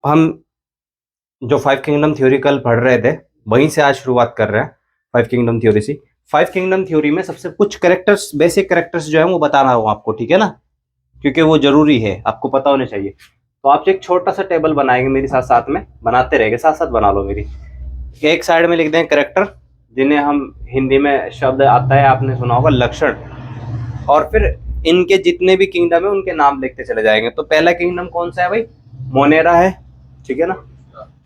हम जो five kingdom theory कल पढ़ रहे थे वहीं से आज शुरुआत कर रहे हैं फाइव किंगडम थ्योरी से। फाइव किंगडम थ्योरी में सबसे कुछ करेक्टर्स, बेसिक करेक्टर्स जो है वो बता रहा हूँ आपको, ठीक है ना, क्योंकि वो जरूरी है, आपको पता होने चाहिए। तो आप एक छोटा सा टेबल बनाएंगे मेरे साथ, साथ में बनाते रहेंगे, साथ साथ बना लो मेरी। एक साइड में लिख दें करेक्टर, जिन्हें हम हिंदी में शब्द आता है, आपने सुना होगा लक्षण, और फिर इनके जितने भी किंगडम है उनके नाम लिखते चले जाएंगे। तो पहला किंगडम कौन सा है भाई? मोनेरा है, ठीक है ना।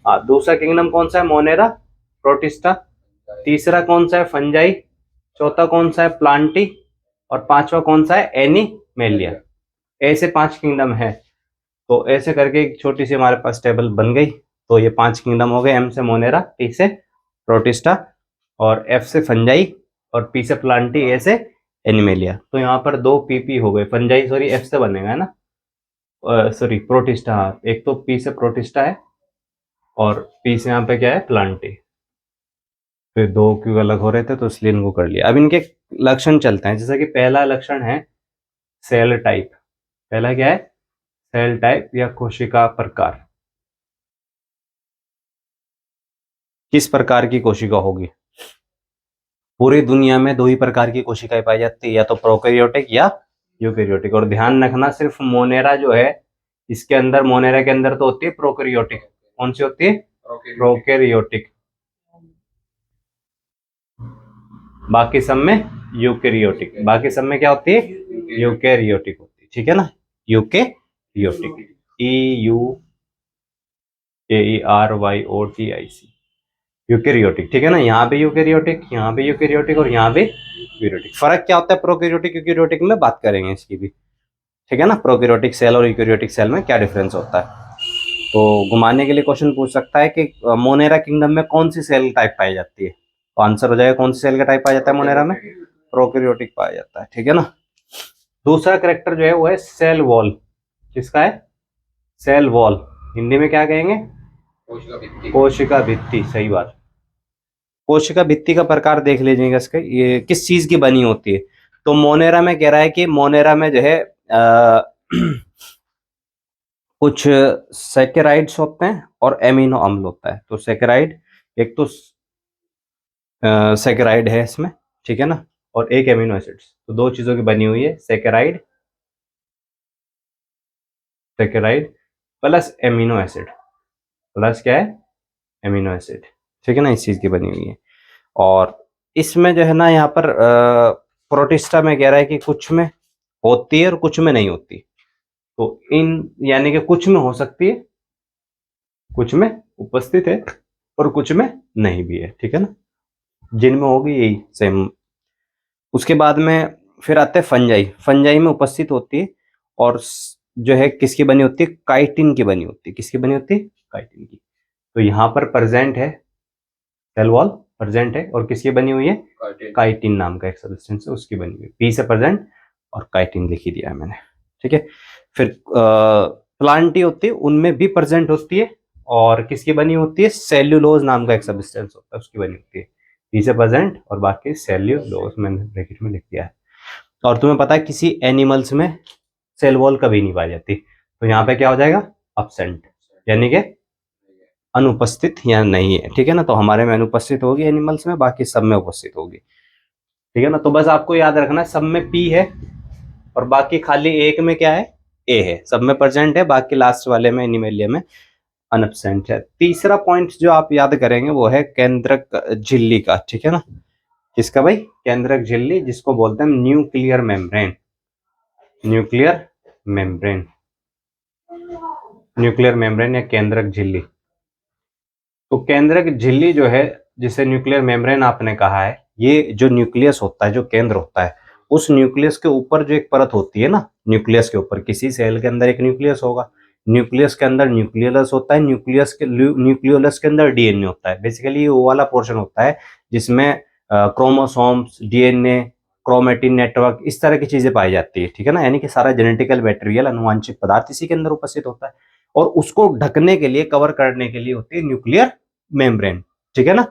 हाँ, दूसरा किंगडम कौन सा है? Monera protista. तीसरा कौन सा है? फंजाई। चौथा कौन सा है? प्लांटी। और पांचवा कौन सा है? एनिमेलिया। ऐसे पांच किंगडम है। तो ऐसे करके एक छोटी सी हमारे पास टेबल बन गई। तो ये पांच किंगडम हो गए, एम से मोनेरा, टी से प्रोटिस्टा, और एफ से फंजाई, और पी से प्लांटी, ए से एनिमेलिया। तो यहाँ पर दो पीपी हो गए। फंजाई सॉरी एफ से बनेगा, है ना, सॉरी प्रोटिस्टा। हाँ, एक तो पी से प्रोटिस्टा है और पी से यहाँ पे क्या है? प्लांटी। फिर दो क्यों अलग हो रहे थे तो इसलिए इनको कर लिया। अब इनके लक्षण चलते हैं। जैसा कि पहला लक्षण है सेल टाइप। पहला क्या है? सेल टाइप या कोशिका प्रकार। किस प्रकार की कोशिका होगी? पूरी दुनिया में दो ही प्रकार की कोशिकाएं पाई जाती है, या तो प्रोकैरियोटिक या यूकैरियोटिक। और ध्यान रखना, सिर्फ मोनेरा जो है, इसके अंदर, मोनेरा के अंदर तो होती है प्रोकैरियोटिक। कौन सी होती है? प्रोकैरियोटिक। बाकी सब में यूकैरियोटिक। बाकी सब में क्या होती है? यूकैरियोटिक होती है, ठीक है ना। यूकैरियोटिक, EUKERYOTIC, यूकैरियोटिक, ठीक है ना। यहाँ पे यूकैरियोटिक, यहाँ पे यूकैरियोटिक, और यहाँ पे यूकैरियोटिक। फर्क क्या होता है प्रोकैरियोटिक यूकैरियोटिक में? बात करेंगे इसकी भी, ठीक है ना। प्रोकैरियोटिक सेल और यूकैरियोटिक सेल में क्या डिफरेंस होता है। तो घुमाने के लिए क्वेश्चन पूछ सकता है कि मोनेरा किंगडम में कौन सी सेल टाइप पाई जाती है। तो आंसर हो जाएगा कौन सी सेल का टाइप पाया जाता है मोनेरा में? प्रोकैरियोटिक पाया जाता है, ठीक है ना। दूसरा करेक्टर जो है वो है सेल वॉल। किसका है? Cell wall. हिंदी में क्या कहेंगे? कोशिका भित्ति, सही बात। कोशिका भित्ति का प्रकार देख लीजिएगा इसका, ये किस चीज की बनी होती है। तो मोनेरा में कह रहा है कि मोनेरा में जो है कुछ सैकेराइड्स होते हैं और एमिनो अम्ल होता है। तो सैकेराइड, एक तो सैकेराइड है इसमें, ठीक है ना, और एक एमिनो एसिड्स। तो दो चीजों की बनी हुई है, saccharide, saccharide plus amino acid, plus क्या है? एमिनो एसिड, ठीक है ना, इस चीज की बनी हुई है। और इसमें जो है ना, यहाँ पर प्रोटिस्टा में कह रहा है कि कुछ में होती है और कुछ में नहीं होती। तो इन, यानी कि कुछ में हो सकती है, कुछ में उपस्थित है, और कुछ में नहीं भी है, ठीक है ना। जिनमें होगी यही सेम। उसके बाद में फिर आते हैं फंजाई। फंजाई में उपस्थित होती है, और जो है किसकी बनी होती है? काइटिन की बनी होती है। किसकी बनी होती है? काइटिन की। तो यहाँ पर प्रेजेंट है, सेल वॉल प्रेजेंट है, और किसकी बनी हुई है? काइटिन नाम का एक सब्सटेंस है, उसकी बनी हुई है। पी से प्रेजेंट और काइटिन लिख ही दिया है मैंने, ठीक है। फिर प्लांटी होती है, उनमें भी प्रेजेंट होती है, और किसकी बनी होती है? सेल्यूलोज नाम का एक सब्सटेंस होता है, उसकी बनी होती है। पी से प्रेजेंट और बाकी सेल्यूलोज मैंने ब्रैकेट में लिख दिया है। और तुम्हें पता है किसी एनिमल्स में सेल वॉल कभी नहीं पाई जाती। तो यहाँ पे क्या हो जाएगा? अब्सेंट, यानी कि अनुपस्थित या नहीं है, ठीक है ना। तो हमारे में अनुपस्थित होगी एनिमल्स में, बाकी सब में उपस्थित होगी, ठीक है ना। तो बस आपको याद रखना है, सब में पी है और बाकी खाली एक में क्या है? ए है। सब में प्रेजेंट है, बाकी लास्ट वाले में, एनिमेलिया में, अनअब्सेंट है। तीसरा पॉइंट जो आप याद करेंगे वो है केंद्रक झिल्ली का, ठीक है ना। किसका भाई? केंद्रक झिल्ली, जिसको बोलते हैं nuclear membrane. Nuclear membrane, nuclear membrane या केंद्रक झिल्ली। तो केंद्रक झिल्ली जो है, जिसे न्यूक्लियर मेम्ब्रेन आपने कहा है, ये जो न्यूक्लियस होता है, जो केंद्र होता है, उस न्यूक्लियस के ऊपर जो एक परत होती है ना, न्यूक्लियस के ऊपर किसी सेल के अंदर एक न्यूक्लियस होगा। न्यूक्लियस के अंदर न्यूक्लियोलस होता है, न्यूक्लियोलस के अंदर डीएनए होता है। बेसिकली वो वाला पोर्शन होता है जिसमें क्रोमोसोम्स, डीएनए, क्रोमेटिन नेटवर्क, इस तरह की चीजें पाई जाती है, ठीक है ना। यानी कि सारा जेनेटिकल मटेरियल, अनुवांशिक पदार्थ इसी के अंदर उपस्थित होता है, और उसको ढकने के लिए, कवर करने के लिए होती है न्यूक्लियर मेम्ब्रेन, ठीक है ना।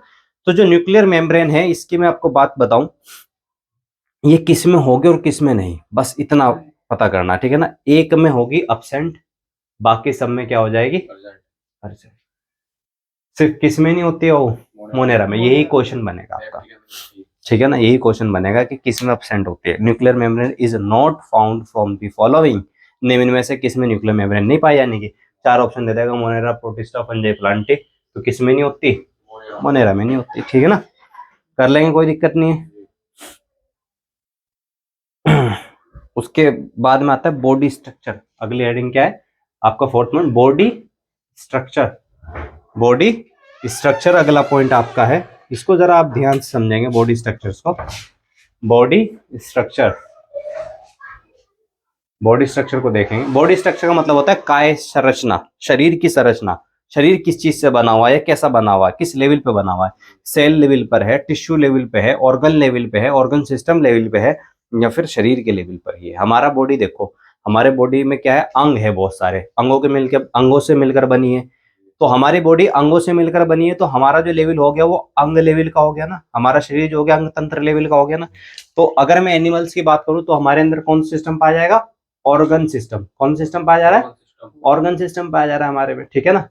तो जो न्यूक्लियर मेम्ब्रेन है, इसकी मैं आपको बात बताऊं, ये किस में होगी और किस में नहीं, बस इतना पता करना, ठीक है ना। एक में होगी अब्सेंट, बाकी सब में क्या हो जाएगी? अच्छा, सिर्फ किस में नहीं होती है वो? मोनेरा में। यही क्वेश्चन बनेगा आपका, ठीक है ना, यही क्वेश्चन बनेगा कि किस में एब्सेंट होती है। Nuclear membrane is not found from the following, निम्न में से किस में न्यूक्लियर मेम्ब्रेन नहीं पाई, यानी कि 4 ऑप्शन दे देगा, मोनेरा, प्रोटिस्टा, फंजाई, प्लांटी। तो किस में नहीं होती? मोनेरा में नहीं होती, ठीक है ना, कर लेंगे, कोई दिक्कत नहीं है। उसके बाद में आता है बॉडी स्ट्रक्चर। अगली हेडिंग क्या है आपका? फोर्थ में बॉडी स्ट्रक्चर। बॉडी स्ट्रक्चर अगला पॉइंट आपका है, इसको जरा आप ध्यान से समझेंगे बॉडी स्ट्रक्चर्स को। बॉडी स्ट्रक्चर, बॉडी स्ट्रक्चर को देखेंगे। बॉडी स्ट्रक्चर का मतलब होता है काय संरचना, शरीर की संरचना। शरीर किस चीज से बना हुआ है, कैसा बना हुआ है, किस लेवल पे बना हुआ है, सेल लेवल पर है, टिश्यू लेवल पे है, ऑर्गन लेवल पे है, ऑर्गन सिस्टम लेवल पे है, या फिर शरीर के लेवल पर ही है। हमारा बॉडी देखो, हमारे बॉडी में क्या है, अंग है, बहुत सारे अंगों के मिलकर, अंगों से मिलकर बनी है। तो हमारी बॉडी अंगों से मिलकर बनी है, तो हमारा जो लेवल हो गया वो अंग लेवल का हो गया ना, हमारा शरीर जो हो गया अंग तंत्र लेवल का हो गया ना। तो अगर मैं एनिमल्स की बात करूं तो हमारे अंदर कौन सा सिस्टम पाया जाएगा? Organ system. कौन सिस्टम पाया जा रहा है? ऑर्गन सिस्टम पाया जा रहा है हमारे में, ठीक है ना।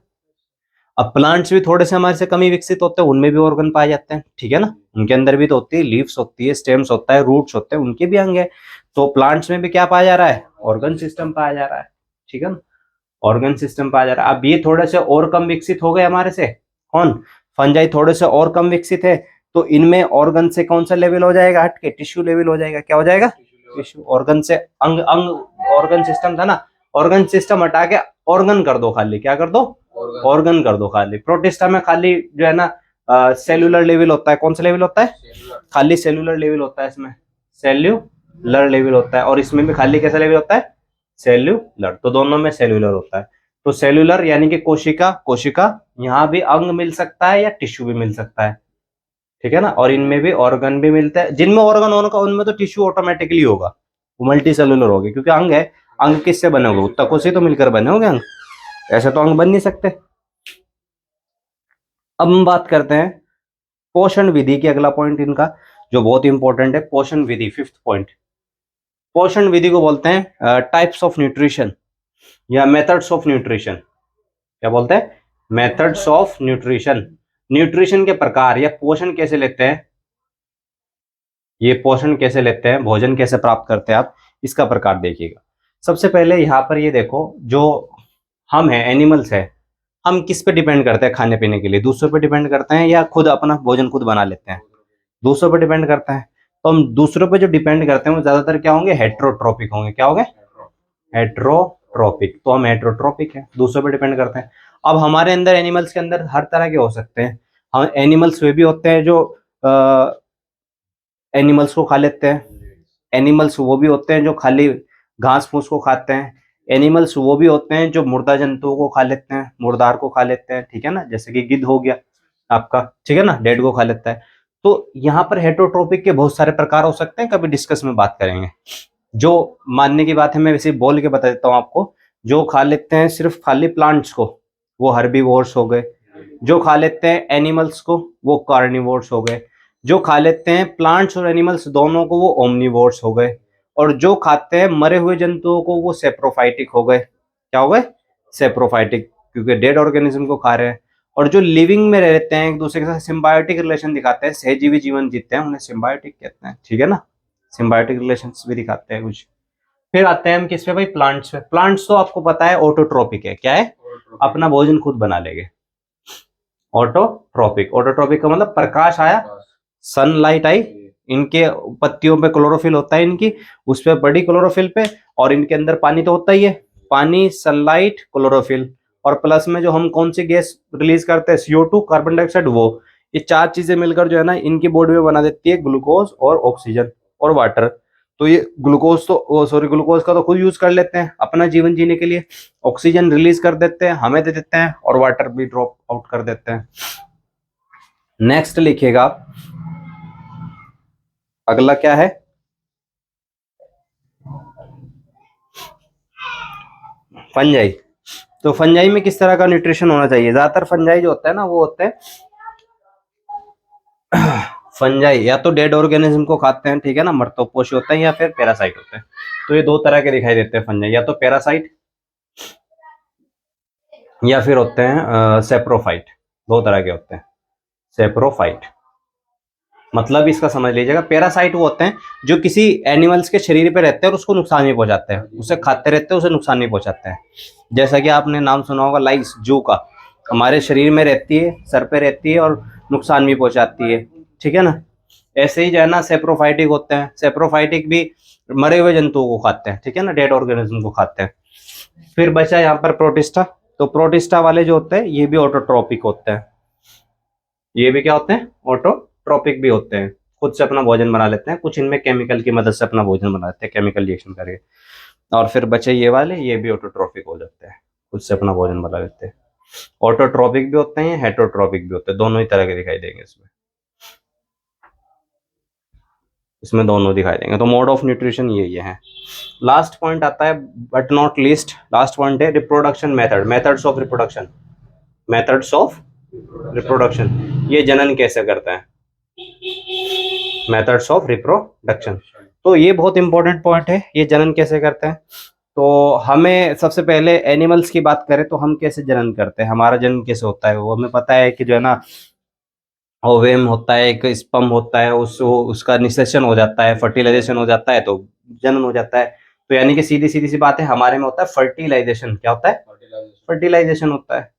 अब प्लांट्स भी थोड़े से हमारे से कम ही विकसित होते हैं, उनमें भी ऑर्गन पाए जाते हैं, ठीक है ना, उनके अंदर भी तो होती है, लीव्स होती है, स्टेम्स होता है, रूट्स होते हैं, उनके भी अंग है। तो प्लांट्स में भी क्या पाया जा रहा है? ऑर्गन सिस्टम पाया जा रहा है, ठीक है ना, ऑर्गन सिस्टम पाया जा रहा है। अब ये थोड़े से और कम विकसित हो गए हमारे से, कौन? फंजाई थोड़े से और कम विकसित है, तो इनमें ऑर्गन से कौन सा लेवल हो जाएगा हट के? टिश्यू लेवल हो जाएगा। क्या हो जाएगा? टिश्यू। ऑर्गन से अंग, अंग ऑर्गन सिस्टम था ना, ऑर्गन सिस्टम हटा के ऑर्गन कर दो खाली। क्या कर दो? ऑर्गन कर दो खाली। प्रोटिस्टा में खाली जो है ना सेलुलर लेवल होता है। कौन सा लेवल होता है? खाली सेलुलर लेवल होता है इसमें, सेल्यूलर लेवल होता है। और इसमें भी खाली कैसा लेवल होता है? सेल्यूलर। तो दोनों में सेल्यूलर होता है। तो सेल्यूलर यानी कि कोशिका, कोशिका यहाँ भी अंग मिल सकता है या टिश्यू भी मिल सकता है, ठीक है ना। और इनमें भी ऑर्गन भी मिलता है। जिनमें ऑर्गन होगा उनमें तो टिश्यू ऑटोमेटिकली होगा, वो मल्टी सेलुलर होगी, क्योंकि अंग है। अंग किससे बने होंगे? उत्तकों से तो मिलकर बने होंगे अंग, ऐसे तो अंग बन नहीं सकते। अब हम बात करते हैं पोषण विधि की। अगला पॉइंट इनका जो बहुत इंपॉर्टेंट है, पोषण विधि, फिफ्थ पॉइंट। पोषण विधि को बोलते हैं टाइप्स ऑफ न्यूट्रिशन या मेथड्स ऑफ न्यूट्रिशन। क्या बोलते हैं? Methods of nutrition. न्यूट्रिशन के प्रकार या पोषण कैसे लेते हैं, ये पोषण कैसे लेते हैं, भोजन कैसे प्राप्त करते हैं आप, इसका प्रकार देखिएगा। सबसे पहले यहाँ पर ये देखो, जो हम हैं, एनिमल्स है, हम किस पे डिपेंड करते हैं खाने पीने के लिए? दूसरों पे डिपेंड करते हैं या खुद अपना भोजन खुद बना लेते हैं? दूसरों पे डिपेंड करते हैं। तो हम दूसरों पे जो डिपेंड करते हैं वो ज्यादातर क्या होंगे? हेट्रोट्रोपिक होंगे। क्या होंगे? हेट्रोट्रोपिक। तो हम हेट्रोट्रोपिक है, दूसरों पे डिपेंड करते हैं। अब हमारे अंदर, एनिमल्स के अंदर हर तरह के हो सकते हैं। हम एनिमल्स वे भी होते हैं जो एनिमल्स को खा लेते हैं। एनिमल्स वो भी होते हैं जो खाली घास फूस को खाते हैं। एनिमल्स वो भी होते हैं जो मुर्दा जंतुओं को खा लेते हैं, मुर्दार को खा लेते हैं, ठीक है ना, जैसे कि गिद्ध हो गया आपका, ठीक है ना, डेड को खा लेता है। तो यहाँ पर हेट्रोट्रोपिक के बहुत सारे प्रकार हो सकते हैं, कभी डिस्कस में बात करेंगे। जो मानने की बात है, मैं वैसे बोल के बता देता हूँ आपको। जो खा लेते हैं सिर्फ खाली प्लांट्स को, वो हर्बीवोर्स हो गए। जो खा लेते हैं एनिमल्स को, वो कार्निवोर्स हो गए। जो खा लेते हैं प्लांट्स और एनिमल्स दोनों को, वो ओमनिवोर्स हो गए। और जो खाते हैं मरे हुए जंतुओं को, वो सेप्रोफाइटिक हो गए। क्या हो गए? सेप्रोफाइटिक, क्योंकि डेड ऑर्गेनिज्म को खा रहे हैं। और जो लिविंग में रहते हैं, एक दूसरे के साथ सिम्बायोटिक रिलेशन दिखाते हैं, सहजीवी जीवन जीते हैं, उन्हें सिम्बायोटिक कहते हैं, ठीक है ना, सिम्बायोटिक रिलेशंस भी दिखाते हैं कुछ। फिर आते हैं हम किस पे भाई? प्लांट्स पे। प्लांट्स तो आपको पता है ऑटोट्रोपिक है। क्या है? अपना भोजन खुद बना लेंगे। ऑटोट्रोपिक, ऑटोट्रोपिक का मतलब प्रकाश आया, सनलाइट आई, इनके पत्तियों पे क्लोरोफिल होता है इनकी, उस पे बड़ी क्लोरोफिल पे, और इनके अंदर पानी तो होता ही है, पानी, सनलाइट, क्लोरोफिल, और प्लस में जो हम कौन सी गैस रिलीज करते हैं, CO2, कार्बन डाइऑक्साइड, वो ये 4 चीजें मिलकर जो है ना इनकी बॉडी में बना देती है ग्लूकोज और ऑक्सीजन और वाटर। तो ये ग्लूकोज तो सॉरी, ग्लूकोज का तो खुद यूज कर लेते हैं अपना जीवन जीने के लिए, ऑक्सीजन रिलीज कर देते हैं, हमें दे देते हैं, और वाटर भी ड्रॉप आउट कर देते हैं। नेक्स्ट लिखिएगा, अगला क्या है? फंजाई। तो फंजाई में किस तरह का न्यूट्रिशन होना चाहिए? ज्यादातर फंजाई जो होता है ना, वो होते हैं फंजाई या तो डेड ऑर्गेनिज्म को खाते हैं, ठीक है ना, मृतोपोषी होते हैं, या फिर पैरासाइट होते हैं। तो ये 2 तरह के दिखाई देते हैं फंजाई, या तो पैरासाइट या फिर होते हैं सेप्रोफाइट। दो तरह के होते हैं। सेप्रोफाइट मतलब इसका समझ लीजिएगा, पैरासाइट वो होते हैं जो किसी एनिमल्स के शरीर पे रहते हैं और उसको नुकसान नहीं पहुंचाते हैं, उसे खाते रहते हैं, उसे नुकसान नहीं पहुंचाते हैं। जैसा कि आपने नाम सुना होगा लाइस, जू का, हमारे शरीर में रहती है, सर पे रहती है और नुकसान भी पहुंचाती है, ठीक है ना। ऐसे ही जो है ना सेप्रोफाइटिक होते हैं, सेप्रोफाइटिक भी मरे हुए जंतुओं को खाते हैं, ठीक है ना, डेड ऑर्गेनिज्म को खाते हैं। फिर बचा यहाँ पर प्रोटिस्टा। तो प्रोटिस्टा वाले जो होते हैं ये भी ऑटोट्रोपिक होते हैं। ये भी क्या होते हैं, ऑटोट्रोपिक भी होते हैं, खुद से अपना भोजन बना लेते हैं, कुछ इनमें केमिकल की मदद से अपना भोजन बनाते हैं, केमिकल रिएक्शन करके। और फिर बचे ये वाले, ये भी ऑटोट्रोपिक हो जाते हैं, खुद से अपना भोजन बना लेते हैं। ऑटोट्रोपिक भी होते हैं, हेटरोट्रोपिक भी होते हैं, दोनों ही तरह के दिखाई देंगे इसमें। इसमें दोनों दिखाई देंगे। तो मोड ऑफ न्यूट्रिशन ये है। लास्ट पॉइंट आता है but not least, last point है reproduction method, methods of reproduction, methods of reproduction. ये जनन कैसे करता है, मेथड्स ऑफ रिप्रोडक्शन। तो ये बहुत इंपॉर्टेंट पॉइंट है, ये जनन कैसे करते हैं। तो हमें सबसे पहले एनिमल्स की बात करें तो हम कैसे जनन करते हैं, हमारा जनन कैसे होता है, वो हमें पता है कि जो है ना ओवेम होता है, एक स्पर्म होता है, उसका निषेचन हो जाता है, फर्टिलाइजेशन हो जाता है, तो जन्म हो जाता है। तो यानी कि सीधी सीधी सी बात है, हमारे में होता है फर्टिलाइजेशन। क्या होता है, फर्टिलाइजेशन होता है।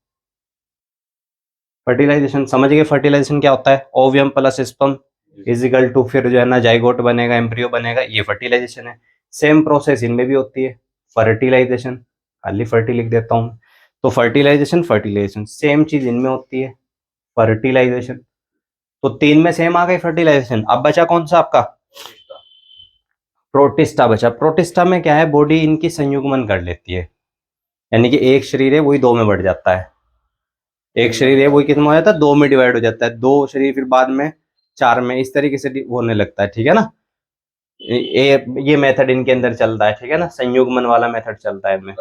फर्टिलाइजेशन समझ गए, फर्टिलाइजेशन क्या होता है, ओवियम प्लस स्पर्म इजिकल टू फिर जो है ना जाइगोट बनेगा, एम्ब्रियो बनेगा, ये फर्टिलाइजेशन है। सेम प्रोसेस इनमें भी होती है, फर्टिलाइजेशन, खाली फर्टी लिख देता हूँ। तो फर्टिलाइजेशन फर्टिलाइजेशन सेम चीज इनमें होती है, फर्टिलाइजेशन। तो तीन में सेम आ गई फर्टिलाइजेशन। अब बचा कौन सा आपका, प्रोटिस्टा बचा। प्रोटिस्टा में क्या है, बॉडी इनकी संयुग्मन कर लेती है, यानी कि एक शरीर है वही दो में बढ़ जाता है, एक शरीर है वही कितना हो जाता है, दो में डिवाइड हो जाता है, दो शरीर फिर बाद में चार में, इस तरीके से होने लगता है, ठीक है ना। ये मेथड इनके अंदर चलता है, ठीक है ना, संयुग्मन वाला मेथड चलता है इनमें।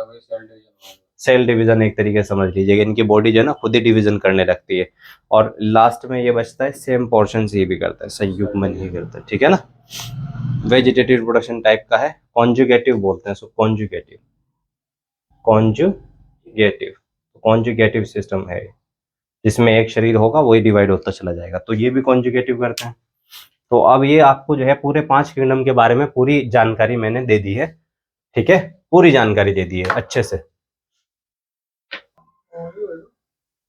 सेल डिवीजन एक तरीके से समझ लीजिएगा, इनकी बॉडी जो है ना खुद ही डिवीजन करने लगती है। और लास्ट में ये बचता है सेम पोर्शन ये भी करता है, संयुग्मन ही करता है, ठीक है ना। वेजिटेटिव रिप्रोडक्शन टाइप का है, कॉन्जुगेटिव बोलते हैं इसको, कॉन्जुगेटिव, कॉन्जुगेटिव, कॉन्जुगेटिव सिस्टम है जिसमें एक शरीर होगा वही डिवाइड होता चला जाएगा, तो ये भी कॉन्जुगेटिव करते हैं। तो अब ये आपको जो है पूरे 5 किंगडम के बारे में पूरी जानकारी मैंने दे दी है, ठीक है, पूरी जानकारी दे दी है अच्छे से।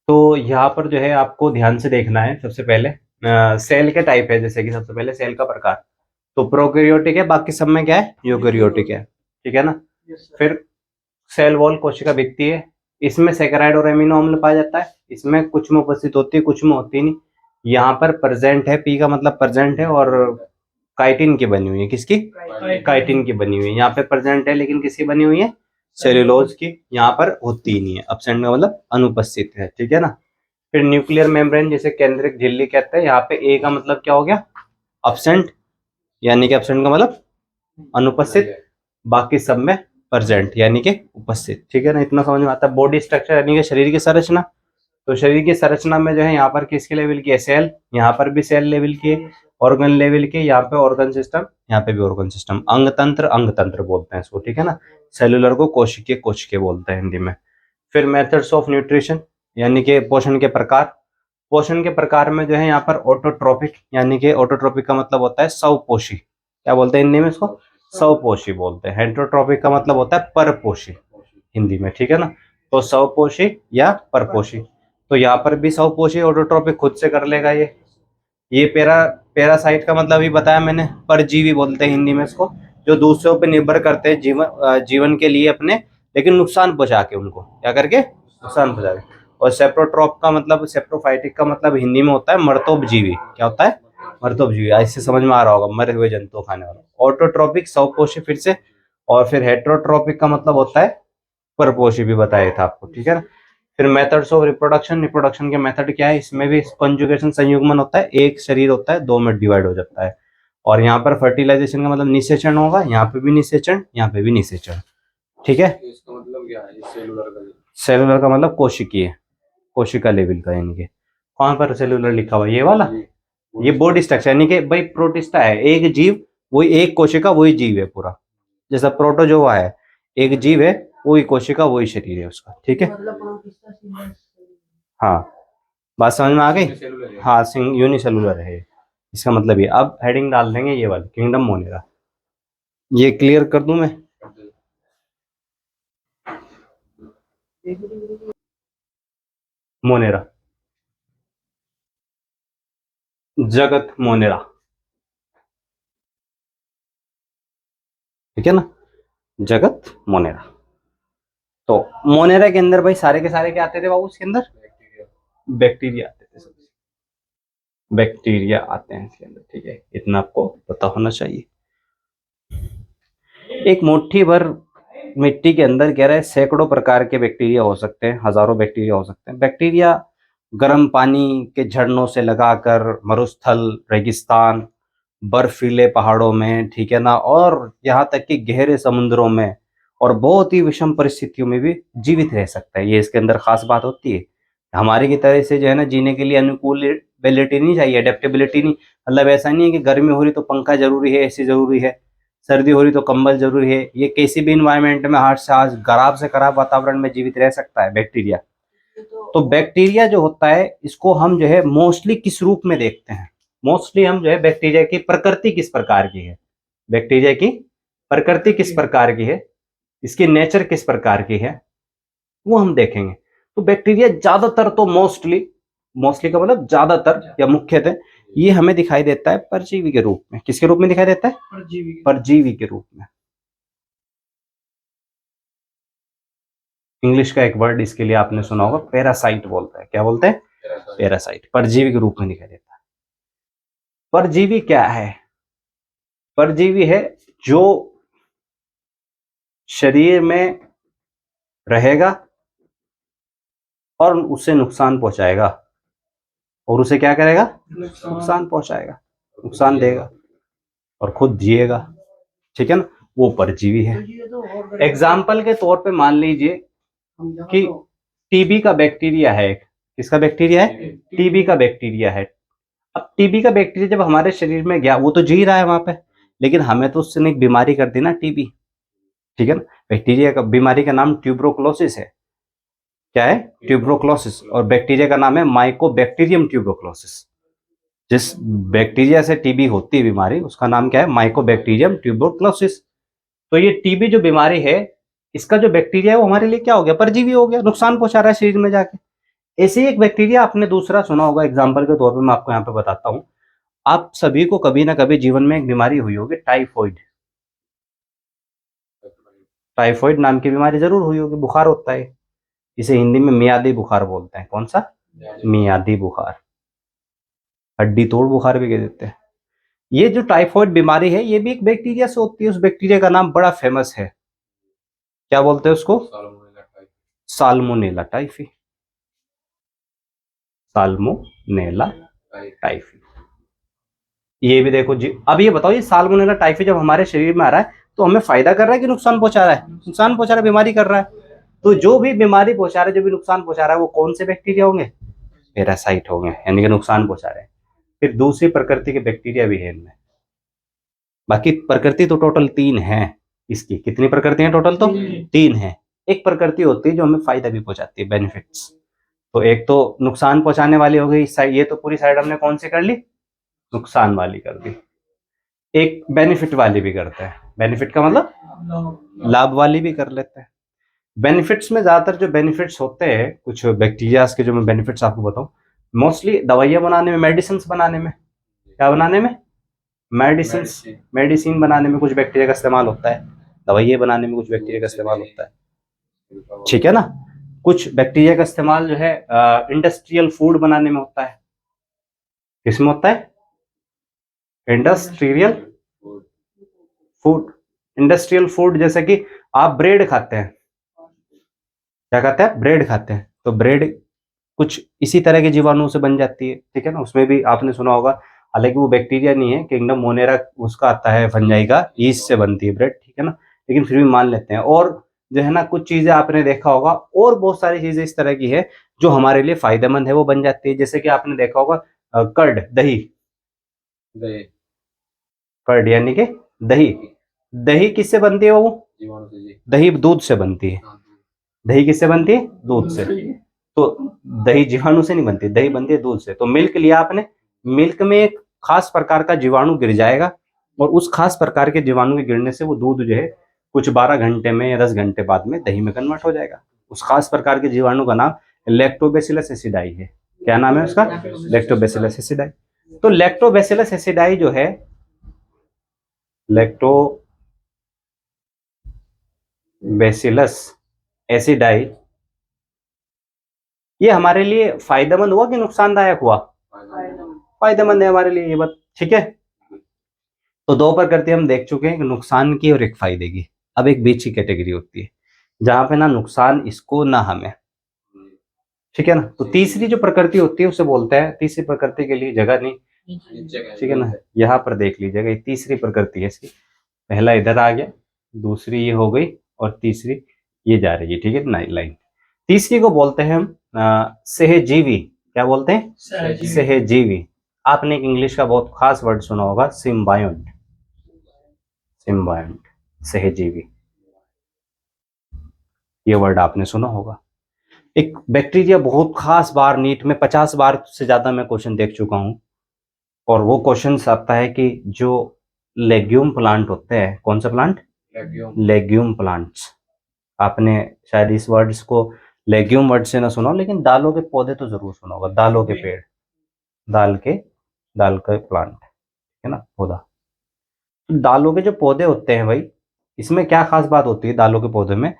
तो यहाँ पर जो है आपको ध्यान से देखना है, सबसे पहले सेल के टाइप है, जैसे कि सबसे पहले सेल का प्रकार, तो प्रोकैरियोटिक है, बाकी सब में क्या है, यूकैरियोटिक है, ठीक है ना। फिर सेल वॉल कोशिका भित्ति है, इसमें सेकेराइड और एमिनो अम्ल पाया जाता है, इसमें कुछ में उपस्थित होती है, कुछ में होती नहीं। यहाँ पर प्रेजेंट है, पी का मतलब प्रेजेंट है, और काइटिन की बनी हुई है, किसकी, काइटिन की बनी हुई है। यहाँ पे प्रेजेंट है लेकिन किसकी बनी हुई है, सेल्यूलोज की, यहाँ पर होती ही नहीं है, एब्सेंट का मतलब अनुपस्थित है, ठीक है ना। फिर न्यूक्लियर मेम्ब्रेन जिसे केंद्रिक झिल्ली कहते हैं, यहाँ पे ए का मतलब क्या हो गया, एब्सेंट, यानी कि एब्सेंट का मतलब अनुपस्थित, बाकी सब में प्रेजेंट यानी कि उपस्थित, ठीक है ना, इतना समझ में आता है। बॉडी स्ट्रक्चर यानी कि शरीर की संरचना, तो शरीर की संरचना में जो है यहाँ पर किसके लेवल की है, सेल, यहाँ पर भी सेल लेवल की है, ऑर्गन लेवल की, यहाँ पे ऑर्गन सिस्टम, यहाँ पे भी ऑर्गन सिस्टम, अंग तंत्र बोलते हैं इसको, ठीक है ना। सेलुलर को कोशिकीय बोलते हैं हिंदी में। फिर मेथड्स ऑफ न्यूट्रिशन यानी कि पोषण के प्रकार, पोषण के प्रकार में जो है यहाँ पर ऑटोट्रोपिक, यानी कि ऑटोट्रोपिक का मतलब होता है स्वपोषी, क्या बोलते हैं हिंदी में इसको, स्वपोषी बोलते हैं। हेटरोट्रोपिक का मतलब होता है परपोषी हिंदी में, ठीक है ना। तो स्वपोषी या परपोषी, तो यहाँ पर भी स्वपोषी ऑटोट्रोपिक खुद से कर लेगा ये पैरासाइट का मतलब भी बताया मैंने, परजीवी बोलते हैं हिंदी में इसको, जो दूसरों पर निर्भर करते हैं जीवन के लिए अपने, लेकिन नुकसान पहुंचा के उनको, क्या करके, नुकसान पहुंचा के। और सेप्रोट्रॉप का मतलब, सेप्रोफाइटिक का मतलब हिंदी में होता है मर्तोपजीवी, क्या होता है, मर्तोपजीवी, ऐसे समझ में आ रहा होगा, मरे हुए जंतु खाने वाला। ऑटोट्रोपिक स्वपोषी फिर से, और फिर हेटरोट्रोपिक का मतलब होता है परपोषी, भी बताया था आपको, ठीक है ना। फिर मेथड्स ऑफ रिप्रोडक्शन, रिप्रोडक्शन के मेथड क्या है, इसमें भी कंजुगेशन संयुग्मन होता है, एक शरीर होता है दो में डिवाइड हो जाता है। और यहाँ पर फर्टिलाइजेशन का मतलब निषेचन होगा, यहाँ पे भी निषेचन, यहाँ पे भी निषेचन, ठीक है। इसका मतलब क्या है, सेलुलर का, सेलुलर का मतलब कोशिकीय, कोशिका लेवल का, यानी कि कहाँ पर सेलुलर लिखा हुआ ये वाला, ये बॉडी स्ट्रक्चर, यानी कि भाई प्रोटिस्टा है, एक जीव, वही एक कोशिका वही जीव है पूरा, जैसा प्रोटोजोआ है एक जीव है, वही कोशिका वही शरीर है उसका, ठीक है। हाँ, बात समझ में आ गई। हाँ, यूनिसेलुलर है इसका मतलब ये। अब हेडिंग डाल देंगे ये वाली, किंगडम मोनेरा। ये क्लियर कर दूं मैं? मोनेरा, जगत मोनेरा, ठीक है ना, जगत मोनेरा। तो मोनेरा के अंदर भाई सारे के सारे क्या आते थे बाबू? उसके अंदर बैक्टीरिया आते थे, सब बैक्टीरिया आते हैं इसके अंदर, ठीक है, इतना आपको पता होना चाहिए। एक मुट्ठी भर मिट्टी के अंदर कह रहे हैं सैकड़ों प्रकार के बैक्टीरिया हो सकते हैं, हजारों बैक्टीरिया हो सकते हैं। बैक्टीरिया गर्म पानी के झरनों से लगाकर मरुस्थल, रेगिस्तान, बर्फीले पहाड़ों में, ठीक है ना, और यहाँ तक कि गहरे समुद्रों में और बहुत ही विषम परिस्थितियों में भी जीवित रह सकता है। ये इसके अंदर खास बात होती है। हमारे की तरह से जो है ना जीने के लिए अनुकूलबिलिटी नहीं चाहिए, अडेप्टेबिलिटी नहीं। मतलब ऐसा नहीं है कि गर्मी हो रही तो पंखा जरूरी है, एसी जरूरी है, सर्दी हो रही तो कंबल जरूरी है। ये किसी भी इन्वायरमेंट में हार्ड से खराब वातावरण में जीवित रह सकता है बैक्टीरिया। तो बैक्टीरिया जो होता है इसको हम जो है मोस्टली किस रूप में देखते हैं? मोस्टली हम जो है बैक्टीरिया की प्रकृति किस प्रकार की है, बैक्टीरिया की प्रकृति किस प्रकार की है, इसकी नेचर किस प्रकार की है, वो हम देखेंगे। तो बैक्टीरिया ज्यादातर तो मोस्टली, मोस्टली का मतलब ज्यादातर या मुख्यतः ये हमें दिखाई देता है परजीवी के रूप में। किसके रूप में दिखाई देता है? परजीवी के रूप में। इंग्लिश का एक वर्ड इसके लिए आपने सुना होगा, पैरासाइट बोलते हैं। क्या बोलते हैं? पैरासाइट। परजीवी के रूप में दिखाई देता है। परजीवी क्या है? परजीवी है जो शरीर में रहेगा और उसे नुकसान पहुंचाएगा, और उसे क्या करेगा? नुकसान पहुंचाएगा, नुकसान देगा और खुद जिएगा, ठीक है ना, वो परजीवी है। एग्जाम्पल के तौर पे मान लीजिए कि टीबी का बैक्टीरिया है। किसका बैक्टीरिया है? टीबी का बैक्टीरिया है। अब टीबी का बैक्टीरिया जब हमारे शरीर में गया, वो तो जी रहा है वहां पे, लेकिन हमें तो उसने एक बीमारी कर दी ना, टीबी, ठीक है ना। बैक्टीरिया का बीमारी का नाम ट्यूबरोक्लोसिस है। क्या है? ट्यूबरोक्लोसिस। और बैक्टीरिया का नाम है माइकोबैक्टीरियम ट्यूबरोक्लोसिस। जिस बैक्टीरिया से टीबी होती है बीमारी, उसका नाम क्या है? माइकोबैक्टीरियम ट्यूबरोक्लोसिस। तो ये टीबी जो बीमारी है, इसका जो बैक्टीरिया है वो हमारे लिए क्या हो गया? परजीवी हो गया, नुकसान पहुंचा रहा है शरीर में जाके। ऐसे ही एक बैक्टीरिया आपने दूसरा सुना होगा, एग्जाम्पल के तौर पर मैं आपको यहाँ पे बताता हूँ। आप सभी को कभी ना कभी जीवन में एक बीमारी हुई होगी, टाइफॉइड। टाइफॉइड नाम की बीमारी जरूर हुई होगी, बुखार होता है, इसे हिंदी में मियादी बुखार बोलते हैं। कौन सा? मियादी बुखार, हड्डी तोड़ बुखार भी कह देते हैं। ये जो टाइफॉइड बीमारी है ये भी एक बैक्टीरिया से होती है। उस बैक्टीरिया का नाम बड़ा फेमस है, क्या बोलते हैं उसको? Salmonella typhi. Salmonella typhi. ये भी देखो जी। अब ये बताओ, ये साल्मोनेला टाइफी जब हमारे शरीर में आ रहा है तो हमें फायदा कर रहा है कि नुकसान पहुंचा रहा है? नुकसान पहुंचा रहा है, बीमारी कर रहा है। तो जो भी बीमारी पहुंचा रहा है, जो भी नुकसान पहुंचा रहा है, वो कौन से बैक्टीरिया होंगे? पैरासाइट होंगे, यानी कि नुकसान पहुंचा रहे हैं। फिर दूसरी प्रकृति के बैक्टीरिया भी है इनमें। बाकी प्रकृति तो टोटल 3 है इसकी। कितनी प्रकृति है टोटल? तो 3 है। एक प्रकृति होती है जो हमें फायदा भी पहुंचाती है, बेनिफिट्स। तो एक तो नुकसान पहुंचाने वाली हो गई इस साइड, ये तो पूरी साइड हमने कौन सी कर ली? नुकसान वाली कर दी। एक बेनिफिट वाली भी करते हैं। बेनिफिट का मतलब लाभ वाली भी कर लेते हैं। बेनिफिट्स में ज्यादातर जो बेनिफिट्स होते हैं कुछ बैक्टीरिया के, जो मैं बेनिफिट्स आपको बताऊं, मोस्टली दवाइयां बनाने में, मेडिसिन बनाने में। क्या बनाने में? मेडिसिन। मेडिसिन बनाने में कुछ बैक्टीरिया का इस्तेमाल होता है, दवाइयां बनाने में कुछ बैक्टीरिया का इस्तेमाल होता है, ठीक है ना। कुछ बैक्टीरिया का इस्तेमाल जो है इंडस्ट्रियल फूड बनाने में होता है। किसमें होता है? Industrial food. इंडस्ट्रियल फूड जैसे कि आप ब्रेड खाते हैं, क्या खाते हैं? ब्रेड खाते हैं। तो ब्रेड कुछ इसी तरह के जीवाणुओं से बन जाती है, ठीक है ना। उसमें भी आपने सुना होगा, हालांकि वो बैक्टीरिया नहीं है, किंगडम मोनेरा उसका आता है, फंजाई का, ईस्ट से बनती है ब्रेड, ठीक है ना, लेकिन फिर भी मान लेते हैं। और जो है ना कुछ चीजें आपने देखा होगा, और बहुत सारी चीजें इस तरह की है जो हमारे लिए फायदेमंद है, वो बन जाती है। जैसे कि आपने देखा होगा कर्ड, दही। कर्ड यानी कि दही। दही किससे बनती है वो? दही दूध से बनती है। दही किससे बनती है? दूध से। तो दही जीवाणु से नहीं बनती, दही बनती है दूध से। तो मिल्क लिया आपने, मिल्क में एक खास प्रकार का जीवाणु गिर जाएगा और उस खास प्रकार के जीवाणु के गिरने से वो दूध जो है कुछ 12 घंटे में या 10 घंटे बाद में दही में कन्वर्ट हो जाएगा। उस खास प्रकार के जीवाणु का नाम लैक्टोबैसिलस एसिडाई है। क्या नाम है उसका? लैक्टोबैसिलस एसिडाई। तो लैक्टोबैसिलस एसिडाई जो है, लैक्टोबैसिलस एसिडाई, ये हमारे लिए फायदेमंद हुआ कि नुकसानदायक हुआ? फायदेमंद है हमारे लिए ये बात, ठीक है। तो दो प्रकृति हम देख चुके हैं, एक नुकसान की और एक फायदे की। अब एक बीच की कैटेगरी होती है जहां पे ना नुकसान इसको ना हमें, ठीक है ना। तो तीसरी जो प्रकृति होती है उसे बोलते हैं, तीसरी प्रकृति के लिए जगह नहीं, ठीक है ना, यहाँ पर देख लीजिएगा, ये तीसरी प्रकृति है इसकी। पहला इधर आ गया, दूसरी ये हो गई और तीसरी ये जा रही है, ठीक है ना, लाइन। तीसरी को बोलते हैं हम सहजीवी। क्या बोलते हैं? सहजीवी। आपने एक इंग्लिश का बहुत खास वर्ड सुना होगा, सिम्बायोंट। सिम्बायोंट, सहजीवी, ये वर्ड आपने सुना होगा। एक बैक्टीरिया बहुत खास बार नीट में 50 बार से ज्यादा मैं क्वेश्चन देख चुका हूं, और वो क्वेश्चन आता है कि जो लेग्यूम प्लांट होते हैं, कौन सा प्लांट? Legume plants. आपने शायद इस वर्ड्स को लेग्यूम वर्ड से ना सुना हो, लेकिन दालों के पौधे तो जरूर सुना होगा। दालों के पेड़, दाल के प्लांट, है ना, पौधा। दालों के जो पौधे होते हैं भाई, इसमें क्या खास बात होती है दालों के पौधे में,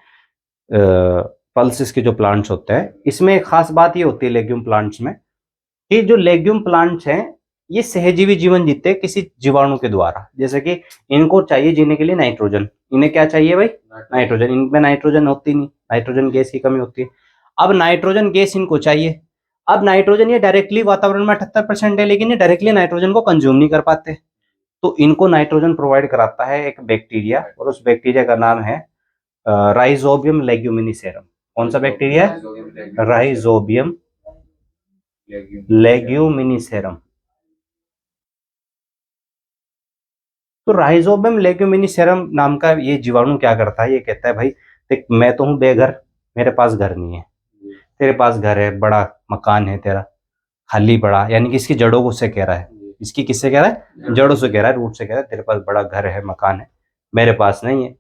पल्सिस के जो प्लांट्स होते हैं, इसमें एक खास बात ये होती है लेग्यूम प्लांट्स में, कि जो लेग्यूम प्लांट्स हैं ये सहजीवी जीवन जीते हैं किसी जीवाणु के द्वारा। जैसे कि इनको चाहिए जीने के लिए नाइट्रोजन, इन्हें क्या चाहिए भाई? नाइट्रोजन। इनमें नाइट्रोजन होती नहीं, नाइट्रोजन गैस की कमी होती है। अब नाइट्रोजन गैस इनको चाहिए। अब नाइट्रोजन ये डायरेक्टली वातावरण में 78% है, लेकिन ये डायरेक्टली नाइट्रोजन को कंज्यूम नहीं कर पाते। तो इनको नाइट्रोजन प्रोवाइड कराता है एक बैक्टीरिया, और उस बैक्टीरिया का नाम है राइजोबियम लेग्यूमिनिसेरम। कौन सा बैक्टीरिया? राइजोबियम लेग्यूमिनिसेरम। तो राइजोबियम लेग्यूमिनिसेरम नाम का ये जीवाणु क्या करता है, ये कहता है भाई देख, मैं तो हूं बेघर, मेरे पास घर नहीं है, तेरे पास घर है, बड़ा मकान है तेरा, खाली पड़ा, यानी कि इसकी जड़ों को से कह रहा है, इसकी किससे कह रहा है? जड़ों से कह रहा है, रूट से कह रहा है, तेरे पास बड़ा घर है, मकान है, मेरे पास नहीं है।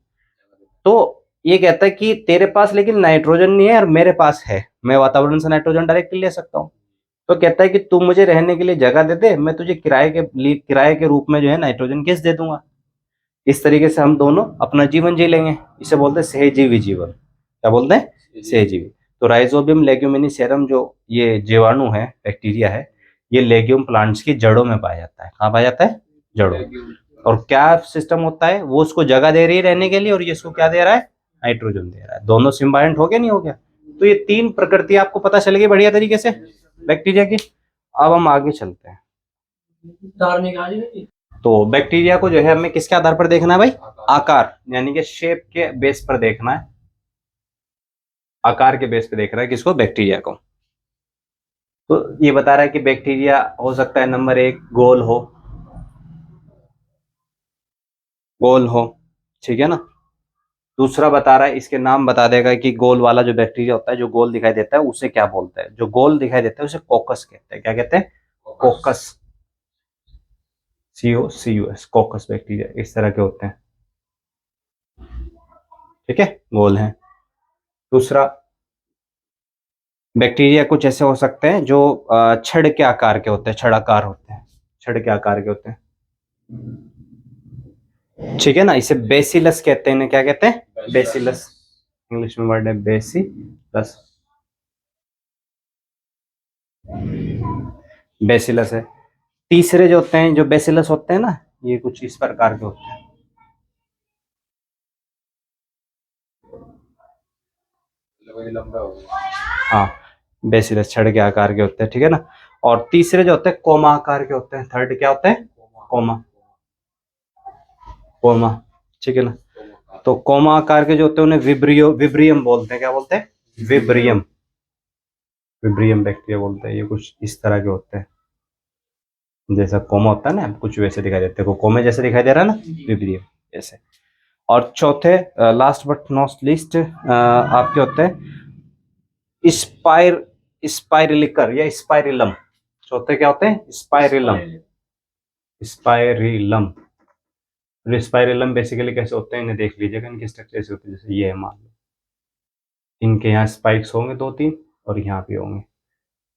तो ये कहता है कि तेरे पास लेकिन नाइट्रोजन नहीं है और मेरे पास है, मैं वातावरण से नाइट्रोजन डायरेक्टली ले सकता हूँ। तो कहता है कि तू मुझे रहने के लिए जगह दे दे, मैं तुझे किराए के रूप में जो है नाइट्रोजन गैस दे दूंगा। इस तरीके से हम दोनों अपना जीवन जी लेंगे। इसे बोलते हैं सहजीवी जीवन। क्या बोलते हैं? सहजीवी। तो राइजोबियम लेग्यूमिनिसेरम जो ये जीवाणु है, बैक्टीरिया है, ये लेग्यूम प्लांट्स की जड़ों में पाया जाता है। कहाँ पाया जाता है? जड़ों। और क्या सिस्टम होता है, वो उसको जगह दे रही है रहने के लिए, और ये इसको क्या दे रहा है? नाइट्रोजन दे रहा है। दोनों सिम्बायंट हो गया, नहीं हो गया? तो ये तीन प्रकृति आपको पता चल गई बढ़िया तरीके से बैक्टीरिया की। अब हम आगे चलते हैं। तो बैक्टीरिया को जो है हमें किसके आधार पर देखना है भाई? आकार, यानी कि शेप के बेस पर देखना है। आकार के बेस पे देख रहा है किसको? बैक्टीरिया को। तो ये बता रहा है कि बैक्टीरिया हो सकता है नंबर 1 गोल हो, गोल हो, ठीक है ना। दूसरा बता रहा है, इसके नाम बता देगा कि गोल वाला जो बैक्टीरिया होता है, जो गोल दिखाई देता है, उसे क्या बोलते हैं? जो गोल दिखाई देता है उसे कोकस कहते हैं। क्या कहते हैं? कोकस, COCUS, कोकस बैक्टीरिया इस तरह के होते हैं, ठीक है, गोल हैं। दूसरा, बैक्टीरिया कुछ ऐसे हो सकते हैं जो छड़ के आकार के होते हैं, छड़ाकार होते हैं, छड़ के आकार के होते हैं, ठीक है ना। इसे बेसिलस कहते हैं। क्या कहते हैं? बेसिलस। इंग्लिश में वर्ड है बेसिलस, बेसिलस है। तीसरे जो होते हैं, जो बेसिलस होते हैं ना, ये कुछ इस प्रकार के होते हैं, हाँ, बेसिलस छड़ के आकार के होते हैं, ठीक है ना। और तीसरे जो होते हैं कोमा आकार के होते हैं। थर्ड क्या होते हैं? कोमा, कोमा, ठीक है ना। तो कोमा आकार के जो होते हैं उन्हें विब्रियम बोलते हैं। क्या बोलते हैं? विब्रियम, विब्रियम बैक्टीरिया बोलते हैं। ये कुछ इस तरह के होते हैं, जैसा कोमा होता है ना, कुछ वैसे दिखाई देते हैं। कोमे जैसे दिखाई दे रहा है ना, विब्रियम जैसे। और चौथे लास्ट बट नॉट लीस्ट आपके होते हैं स्पाइर स्पाइरिलिकर या स्पाइरिलम। चौथे क्या होते हैं? स्पाइरिलम। स्पाइरिलम। स्पाइरिलम बेसिकली कैसे होते हैं इन्हें देख लीजिएगा, इनकी स्ट्रक्चर ऐसे होती है जैसे ये है, मान लो इनके यहाँ स्पाइक्स होंगे 2-3 और यहाँ पे होंगे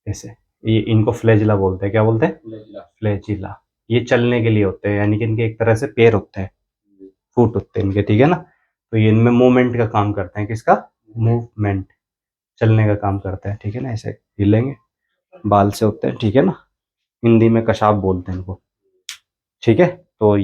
ऐसे, ये इनको फ्लैजिला बोलते हैं। क्या बोलते हैं? फ्लैजिला। ये चलने के लिए होते हैं, यानी कि इनके एक तरह से पैर होते हैं, फुट होते हैं इनके, ठीक है ना। तो ये इनमें मूवमेंट का काम करते हैं। किसका? मूवमेंट, चलने का काम करता है, ठीक है ना। ऐसे हिलेंगे, बाल से होते हैं, ठीक है ना। हिंदी में कशाप बोलते हैं इनको, ठीक है। तो